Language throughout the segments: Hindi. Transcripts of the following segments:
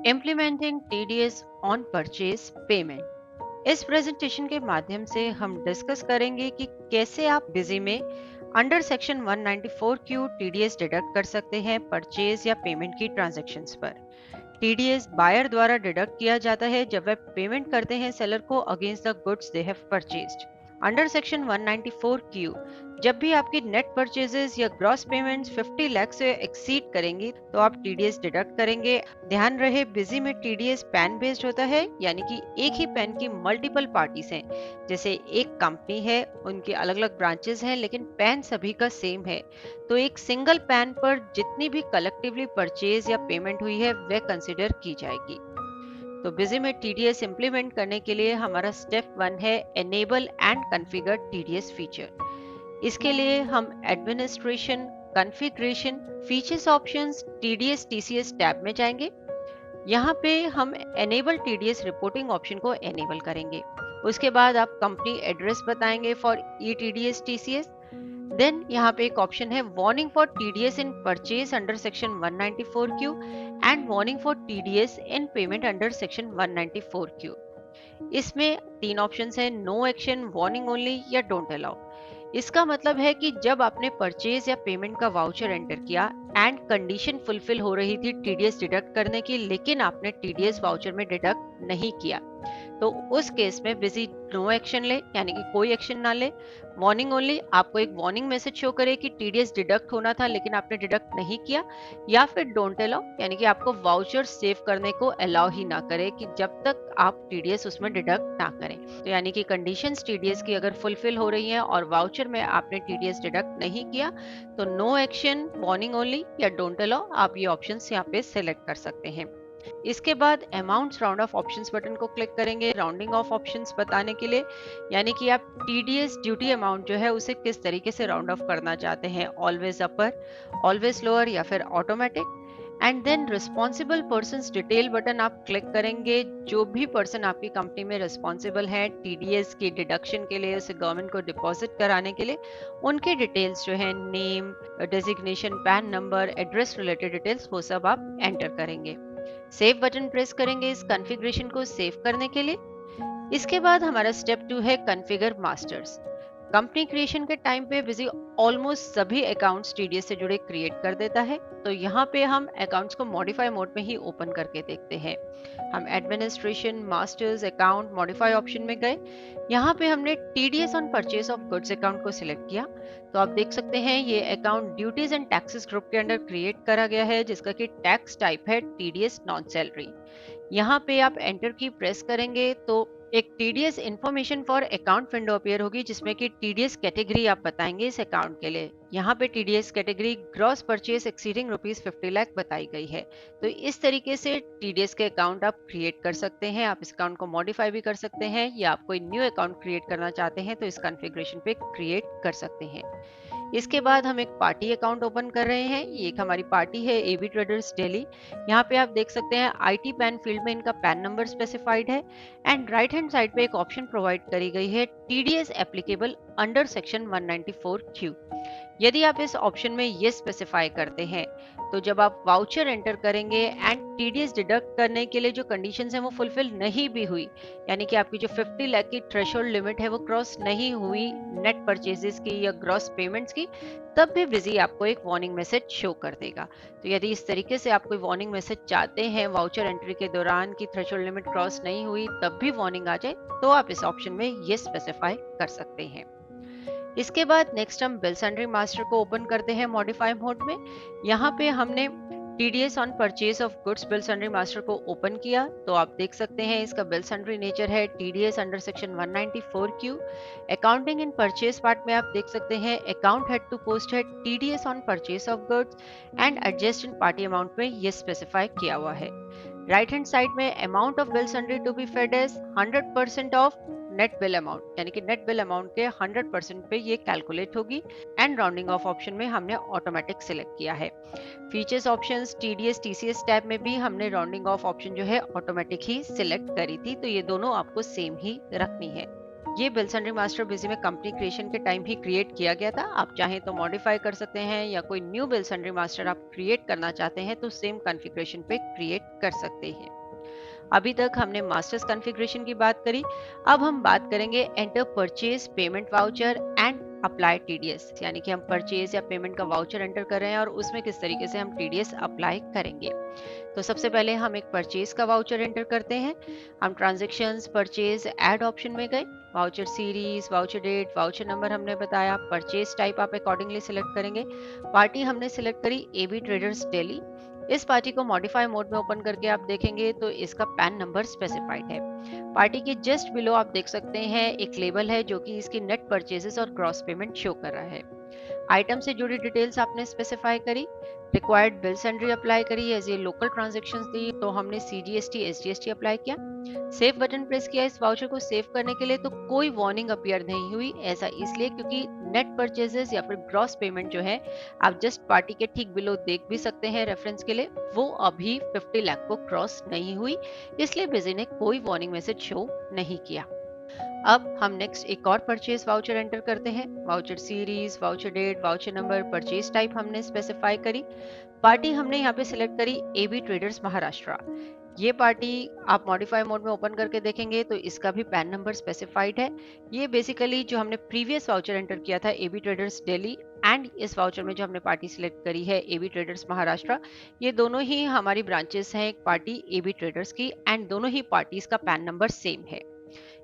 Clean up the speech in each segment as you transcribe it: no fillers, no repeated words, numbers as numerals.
Implementing TDS on purchase payment. इस प्रेजेंटेशन के माध्यम से हम डिस्कस करेंगे कि कैसे आप बिजी में under section 194 Q TDS deduct कर सकते हैं परचेज या पेमेंट की ट्रांजैक्शंस पर। टीडीएस बायर द्वारा डिडक्ट किया जाता है जब वह पेमेंट करते हैं सेलर को against the goods they have purchased. Under section 194 Q जब भी आपकी नेट परचेजेस या ग्रॉस पेमेंट्स 50 लाख से एक्सीड करेंगी तो आप टीडीएस डिडक्ट करेंगे। ध्यान रहे बिजी में टीडीएस पैन बेस्ड होता है, यानी कि एक ही पैन की मल्टीपल पार्टीज हैं। जैसे एक कंपनी है, उनकी अलग अलग ब्रांचेस हैं, लेकिन पैन सभी का सेम है। तो एक सिंगल पैन पर जितनी भी कलेक्टिवली परचेज या पेमेंट हुई है वह कंसिडर की जाएगी। तो बिजी में टीडीएस इंप्लीमेंट करने के लिए हमारा स्टेप 1 है enable and configure TDS feature. इसके लिए हम administration, configuration, features options, TDS TCS tab में जाएंगे। यहाँ पे हम एनेबल टीडीएस रिपोर्टिंग ऑप्शन को एनेबल करेंगे। उसके बाद आप कंपनी एड्रेस बताएंगे for e TDS TCS. Then यहाँ पे एक ऑप्शन है warning for TDS in purchase under section 194 Q and warning for TDS in payment under section 194 Q. इसमें तीन ऑप्शंस हैं, नो एक्शन, वार्निंग ओनली या डोंट अलाउ। इसका मतलब है कि जब आपने परचेज या पेमेंट का वाउचर एंटर किया एंड कंडीशन फुलफिल हो रही थी टीडीएस डिडक्ट करने की, लेकिन आपने टीडीएस वाउचर में डिडक्ट नहीं किया, तो उस केस में बिजी नो एक्शन ले, यानी कि कोई एक्शन ना ले। वार्निंग ओनली, आपको एक वार्निंग मैसेज शो करे कि टीडीएस डिडक्ट होना था लेकिन आपने डिडक्ट नहीं किया। या फिर डोंट अलाउ, यानी कि आपको वाउचर सेव करने को अलाउ ही ना करे कि जब तक आप टीडीएस उसमें डिडक्ट ना करें। तो यानी कि कंडीशंस टीडीएस की अगर फुलफिल हो रही हैं और वाउचर में आपने टीडीएस डिडक्ट नहीं किया तो नो एक्शन, वार्निंग ओनली या डोंट अलाउ, आप ये ऑप्शंस यहाँ पे सिलेक्ट कर सकते हैं। इसके बाद amounts round of options button को क्लिक करेंगे राउंडिंग ऑफ ऑप्शंस बताने के लिए, यानी कि आप टीडीएस ड्यूटी अमाउंट जो है उसे किस तरीके से राउंड ऑफ करना चाहते हैं, ऑलवेज अपर, ऑलवेज लोअर या फिर automatic. And then responsible persons detail button आप क्लिक करेंगे। जो भी पर्सन आपकी कंपनी में रिस्पॉन्सिबल है टीडीएस की डिडक्शन के लिए, उसे गवर्नमेंट को डिपॉजिट कराने के लिए, उनके डिटेल्स जो है name, designation, pan number, address related details, वो सब आप एंटर करेंगे। सेव बटन प्रेस करेंगे इस कॉन्फ़िगरेशन को सेव करने के लिए। इसके बाद हमारा स्टेप 2 है कॉन्फ़िगर मास्टर्स। कंपनी क्रिएशन के टाइम पे बिजी ऑलमोस्ट सभी अकाउंट्स टीडीएस से जुड़े क्रिएट कर देता है, तो यहाँ पे हम अकाउंट्स को मॉडिफाई मोड में ही ओपन करके देखते हैं। हम administration, masters, account, modify option में गए। यहाँ पे हमने TDS on purchase of goods account को सिलेक्ट किया, तो आप देख सकते हैं ये account duties and taxes group के अंडर क्रिएट करा गया है, जिसका कि टैक्स टाइप है टीडीएस नॉन सैलरी। यहाँ पे आप एंटर की प्रेस करेंगे तो एक TDS information for account window appear होगी, जिसमें कि टीडीएस कैटेगरी आप बताएंगे इस अकाउंट के लिए। यहाँ पे TDS category gross purchase exceeding ₹50 lakh बताई गई है। तो इस तरीके से टीडीएस के अकाउंट आप क्रिएट कर सकते हैं। आप इस अकाउंट को मॉडिफाई भी कर सकते हैं, या आप कोई न्यू अकाउंट क्रिएट करना चाहते हैं तो इस कॉन्फ़िगरेशन पे क्रिएट कर सकते हैं। इसके बाद हम एक पार्टी अकाउंट ओपन कर रहे हैं। ये एक हमारी पार्टी है एबी ट्रेडर्स दिल्ली। यहाँ पे आप देख सकते हैं आईटी पैन फील्ड में इनका पैन नंबर स्पेसिफाइड है एंड राइट हैंड साइड पे एक ऑप्शन प्रोवाइड करी गई है TDS applicable under section 194 Q. यदि आप इस ऑप्शन में ये स्पेसिफाई करते हैं तो जब आप वाउचर एंटर करेंगे एंड टीडीएस डिडक्ट करने के लिए जो कंडीशंस हैं वो फुलफिल नहीं भी हुई, यानी कि आपकी जो 50 लाख की थ्रेशोल्ड लिमिट है वो क्रॉस नहीं हुई नेट परचेजेस की या ग्रॉस पेमेंट्स की, तब भी बिजी आपको एक वार्निंग मैसेज शो कर देगा। तो यदि इस तरीके से आप कोई वार्निंग मैसेज चाहते हैं वाउचर एंट्री के दौरान कि थ्रेशोल्ड लिमिट क्रॉस नहीं हुई तब भी वार्निंग आ जाए, तो आप इस ऑप्शन में ये स्पेसिफाई कर सकते हैं। इसके बाद नेक्स्ट हम बिल सन्ड्री मास्टर को ओपन करते हैं मॉडिफाई मोड में। यहाँ पे हमने TDS on purchase of goods bill sundry master को ओपन किया, तो आप देख सकते हैं इसका बिल सन्ड्री नेचर है TDS under section 194 Q. Accounting in purchase part में आप देख सकते हैं अकाउंट हेड टू पोस्ट है TDS on purchase of goods and adjust in party amount में ये स्पेसिफाई किया हुआ है। राइट हैंड साइड में amount of bill sundry to be fed as 100% of net bill amount, यानी कि नेट बिल अमाउंट के 100% पे ये कैलकुलेट होगी। एंड राउंडिंग ऑफ ऑप्शन में हमने ऑटोमेटिक सिलेक्ट किया है। Features options TDS TCS tab में भी हमने राउंडिंग ऑफ ऑप्शन जो है ऑटोमेटिक ही सिलेक्ट करी थी, तो ये दोनों आपको सेम ही रखनी है। ये बिल सन्ड्री मास्टर बिजी में कंपनी क्रिएशन के टाइम ही क्रिएट किया गया था। आप चाहें तो मॉडिफाई कर सकते हैं या कोई न्यू बिल सन्ड्री मास्टर आप क्रिएट करना चाहते हैं तो सेम कॉन्फ़िगरेशन पे क्रिएट कर सकते हैं। अभी तक हमने मास्टर्स कॉन्फ़िगरेशन की बात करी। अब हम बात करेंगे enter purchase payment voucher and apply TDS, यानी कि हम परचेज या पेमेंट का वाउचर एंटर कर रहे हैं और उसमें किस तरीके से हम टीडीएस अप्लाई करेंगे। तो सबसे पहले हम एक परचेज का वाउचर एंटर करते हैं। हम ट्रांजैक्शंस परचेज ऐड ऑप्शन में गए, voucher series, voucher date, voucher number हमने बताया, परचेज टाइप आप अकॉर्डिंगली सिलेक्ट करेंगे। पार्टी हमने सिलेक्ट करी एबी ट्रेडर्स दिल्ली। इस पार्टी को मॉडिफाई मोड में ओपन करके आप देखेंगे तो इसका पैन नंबर स्पेसिफाइड है। पार्टी के जस्ट बिलो आप देख सकते हैं एक लेबल है जो कि इसकी नेट परचेजेस और ग्रॉस पेमेंट शो कर रहा है। आइटम से जुड़ी डिटेल्स आपने स्पेसिफाई करी, रिक्वायर्ड बिल सन्ड्री अप्लाई करी, एज ये लोकल ट्रांजैक्शंस थी तो हमने सीजीएसटी एसजीएसटी अप्लाई किया। सेव बटन प्रेस किया इस वाउचर को सेव करने के लिए, तो कोई वार्निंग अपीयर नहीं हुई। ऐसा इसलिए क्योंकि नेट परचेजेस या फिर ग्रॉस पेमेंट जो है, आप जस्ट पार्टी के ठीक बिलो देख भी सकते हैं रेफरेंस के लिए, वो अभी 50 लाख को क्रॉस नहीं हुई, इसलिए बिजी ने कोई वार्निंग मैसेज शो नहीं किया। अब हम नेक्स्ट एक और परचेज वाउचर एंटर करते हैं। Voucher series, voucher date, voucher number, purchase type हमने स्पेसिफाई करी। पार्टी हमने यहाँ पे सिलेक्ट करी एबी ट्रेडर्स महाराष्ट्र। ये पार्टी आप मॉडिफाई मोड में ओपन करके देखेंगे तो इसका भी पैन नंबर स्पेसिफाइड है। ये बेसिकली जो हमने प्रीवियस वाउचर एंटर किया था एबी ट्रेडर्स दिल्ली एंड इस वाउचर में जो हमने पार्टी सिलेक्ट करी है एबी ट्रेडर्स महाराष्ट्र, ये दोनों ही हमारी ब्रांचेस हैं पार्टी एबी ट्रेडर्स की एंड दोनों ही पार्टीज का पैन नंबर सेम है।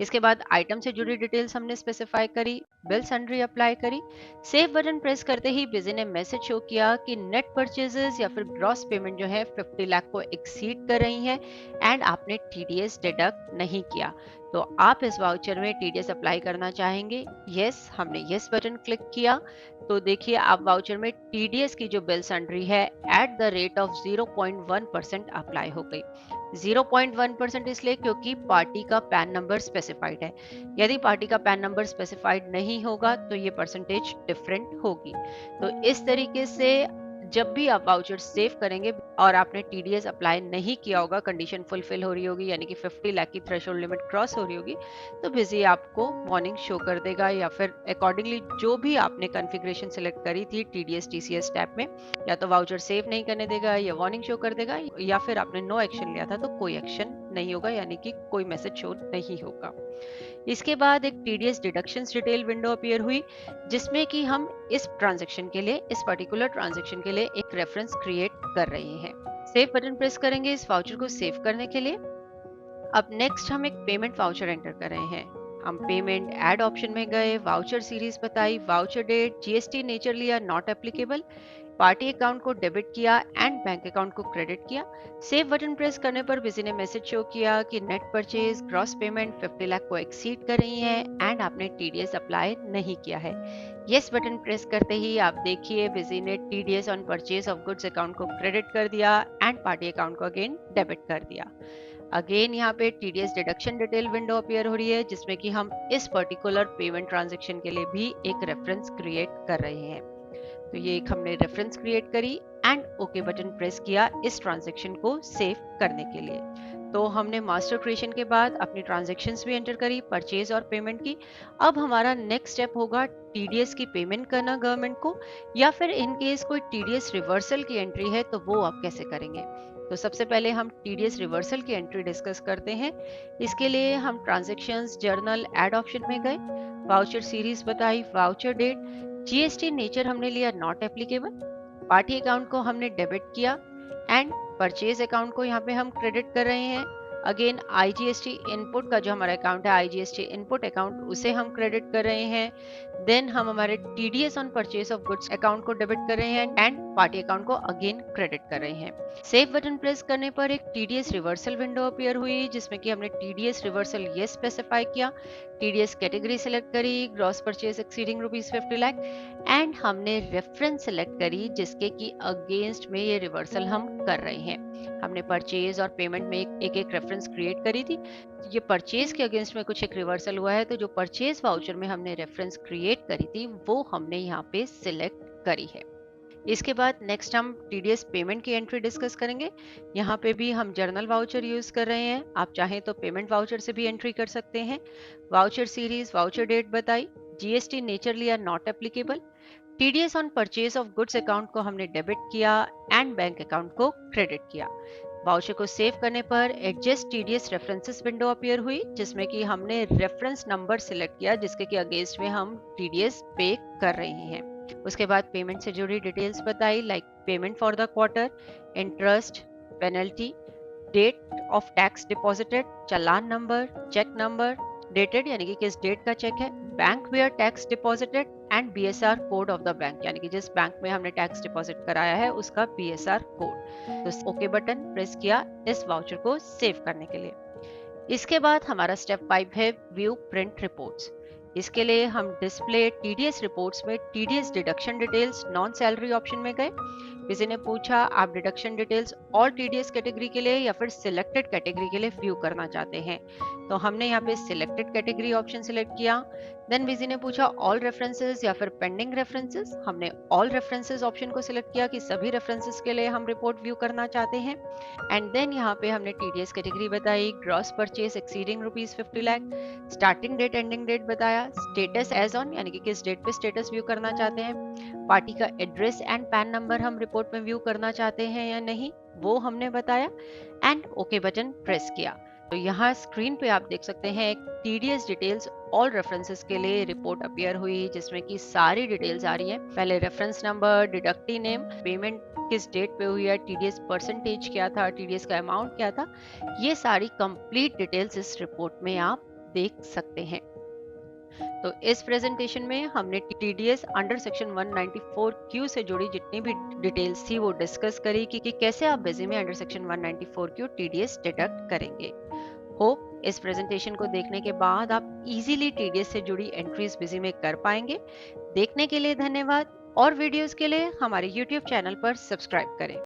इसके बाद आइटम से जुड़ी डिटेल्स हमने स्पेसिफाई करी, बिल सन्ड्री अप्लाई करी। सेव बटन प्रेस करते ही बिजी ने मैसेज शो किया कि नेट परचेजेस या फिर ग्रॉस पेमेंट जो है 50 लाख को एक्सीड कर रही है एंड आपने टीडीएस डिडक्ट नहीं किया। तो आप इस वाउचर में टीडीएस अप्लाई करना चाहेंगे? यस, हमने यस बटन क्लिक किया तो देखिए आप वाउचर में टीडीएस की जो बिल सन्ड्री है at the rate of 0.1% apply हो गई। 0.1% इसलिए क्योंकि पार्टी का पैन नंबर स्पेसिफाइड है। यदि पार्टी का पैन नंबर स्पेसिफाइड नहीं होगा तो ये परसेंटेज डिफरेंट होगी। तो इस तरीके से जब भी आप वाउचर सेव करेंगे और आपने टीडीएस अप्लाई नहीं किया होगा, कंडीशन फुलफिल हो रही होगी यानी कि 50 लाख की थ्रेशोल्ड लिमिट क्रॉस हो रही होगी, तो बिजी आपको वार्निंग शो कर देगा या फिर अकॉर्डिंगली जो भी आपने कॉन्फ़िगरेशन सिलेक्ट करी थी टीडीएस टीसीएस टैब में, या तो वाउचर सेव नहीं करने देगा या वार्निंग शो कर देगा, या फिर आपने नो एक्शन लिया था तो कोई एक्शन नहीं होगा यानी कि कोई मैसेज शो नहीं होगा। इसके बाद एक TDS deductions detail window appear हुई जिसमें कि हम इस ट्रांजैक्शन के लिए, इस पर्टिकुलर ट्रांजैक्शन के लिए एक रेफरेंस क्रिएट कर रहे हैं। सेव बटन प्रेस करेंगे इस वाउचर को सेव करने के लिए। अब नेक्स्ट हम एक पेमेंट वाउचर एंटर कर रहे हैं। हम पेमेंट ऐड ऑप्शन में गए, वाउचर सीरीज बताई, वाउचर डेट, जीएसटी नेचर लिया नॉट एप्लीकेबल, पार्टी अकाउंट को डेबिट किया एंड बैंक अकाउंट को क्रेडिट किया। सेव बटन प्रेस करने पर बिजी ने मैसेज शो किया कि net purchase gross payment 50 lakh को एक्सीड कर रही है एंड आपने टीडीएस अप्लाई नहीं किया है। यस बटन प्रेस करते ही आप देखिए बिजी ने TDS on purchase of goods account को क्रेडिट कर दिया एंड पार्टी अकाउंट को अगेन डेबिट कर दिया। अगेन यहाँ पे TDS deduction detail window appear हो रही है जिसमें कि हम इस पर्टिकुलर पेमेंट ट्रांजैक्शन के लिए भी एक रेफरेंस क्रिएट कर रहे हैं। तो ये एक हमने रेफरेंस क्रिएट करी एंड ओके बटन प्रेस किया इस ट्रांजैक्शन को सेव करने के लिए। तो हमने मास्टर क्रिएशन के बाद अपनी ट्रांजैक्शंस भी एंटर करी, परचेज और पेमेंट की। अब हमारा नेक्स्ट स्टेप होगा टीडीएस की पेमेंट करना गवर्नमेंट को, या फिर इन केस कोई टीडीएस रिवर्सल की एंट्री है तो वो आप कैसे करेंगे। तो सबसे पहले हम टीडीएस रिवर्सल की एंट्री डिस्कस करते हैं। इसके लिए हम ट्रांजैक्शंस जर्नल ऐड ऑप्शन में गए, वाउचर सीरीज बताई, वाउचर डेट, जीएसटी नेचर हमने लिया नॉट एप्लीकेबल, पार्टी अकाउंट को हमने डेबिट किया एंड परचेज अकाउंट को यहाँ पे हम क्रेडिट कर रहे हैं। अगेन आईजीएसटी इनपुट का जो हमारा अकाउंट है आईजीएसटी इनपुट अकाउंट, उसे हम क्रेडिट कर रहे हैं। देन हम हमारे TDS on purchase of goods account को डेबिट कर रहे हैं एंड पार्टी अकाउंट को अगेन क्रेडिट कर रहे हैं। सेव बटन प्रेस करने पर एक टीडीएस रिवर्सल विंडो अपीयर हुई जिसमें कि हमने टीडीएस रिवर्सल ये स्पेसिफाई किया, टीडीएस कैटेगरी सिलेक्ट करी, gross purchase exceeding ₹50 lakh and हमने रेफरेंस सेलेक्ट करी जिसके की अगेंस्ट में ये रिवर्सल हम कर रहे हैं। हमने परचेज और पेमेंट में एक एक रेफरेंस क्रिएट करी थी। ये परचेज के अगेंस्ट में कुछ एक रिवर्सल हुआ है तो जो परचेज वाउचर में हमने रेफरेंस क्रिएट करी थी वो हमने यहाँ पे सिलेक्ट करी है। इसके बाद नेक्स्ट हम टीडीएस पेमेंट की एंट्री डिस्कस करेंगे। यहाँ पे भी हम जर्नल वाउचर यूज कर रहे हैं, आप चाहें तो पेमेंट वाउचर से भी एंट्री कर सकते हैं। वाउचर सीरीज, वाउचर डेट बताई, जीएसटी नेचर लिया not applicable, TDS on purchase of goods account को हमने डेबिट किया एंड बैंक अकाउंट को क्रेडिट किया। वाउचर को सेव करने पर adjust TDS references window appear हुई, जिसमें कि हमने रेफरेंस नंबर सिलेक्ट किया जिसके कि अगेंस्ट में हम टीडीएस पे कर रहे हैं। उसके बाद पेमेंट से जुड़ी डिटेल्स बताई, like payment for the quarter, interest, penalty, date of tax deposited, challan number, cheque number, dated यानी कि किस डेट का चेक है, bank where tax deposited and BSR code of the bank यानी कि जिस बैंक में हमने टैक्स डिपॉजिट कराया है उसका बीएसआर कोड। तो ओके बटन प्रेस किया इस वाउचर को सेव करने के लिए। इसके बाद हमारा स्टेप 5 है व्यू प्रिंट रिपोर्ट्स। इसके लिए हम डिस्प्ले टीडीएस रिपोर्ट्स में TDS deduction details non salary option में गए। किसी ने पूछा आप deduction details all TDS category के लिए या फिर सिलेक्टेड कैटेगरी के लिए व्यू करना चाहते हैं, तो हमने यहाँ पे सिलेक्टेड कैटेगरी ऑप्शन सिलेक्ट किया। देन किसी ने पूछा ऑल रेफरेंसेस या फिर पेंडिंग रेफरेंसेस, हमने ऑल रेफरेंसेस ऑप्शन को सिलेक्ट किया कि सभी रेफरेंसेस के लिए हम रिपोर्ट व्यू करना चाहते हैं। एंड देन यहाँ पे हमने टीडीएस कैटेगरी बताई, gross purchase exceeding ₹50 lakh, starting date ending date बताया, स्टेटस एज ऑन यानी कि किस डेट पे स्टेटस व्यू करना चाहते हैं, पार्टी का एड्रेस एंड पैन नंबर हम रिपोर्ट में व्यू करना चाहते हैं या नहीं वो हमने बताया एंड ओके बटन प्रेस किया। तो यहाँ स्क्रीन पे आप देख सकते हैं एक टीडीएस डिटेल्स ऑल रेफरेंसेस के लिए रिपोर्ट अपीयर हुई, जिसमें कि सारी डिटेल्स आ रही है। पहले reference number, deductee name, payment किस डेट पे हुई है, टीडीएस परसेंटेज क्या था, टीडीएस का अमाउंट क्या था, ये सारी कंप्लीट डिटेल्स इस रिपोर्ट में आप देख सकते हैं। तो इस प्रेजेंटेशन में हमने टीडीएस अंडर सेक्शन 194 से जुड़ी जितनी भी डिटेल्स थी वो डिस्कस करी कि कैसे आप बिजी में अंडर सेक्शन 194 टीडीएस डिडक्ट करेंगे। होप इस प्रेजेंटेशन को देखने के बाद आप इजीली टीडीएस से जुड़ी एंट्रीज बिजी में कर पाएंगे। देखने के लिए धन्यवाद और वीडियोस के लिए हमारे यूट्यूब चैनल पर सब्सक्राइब करें।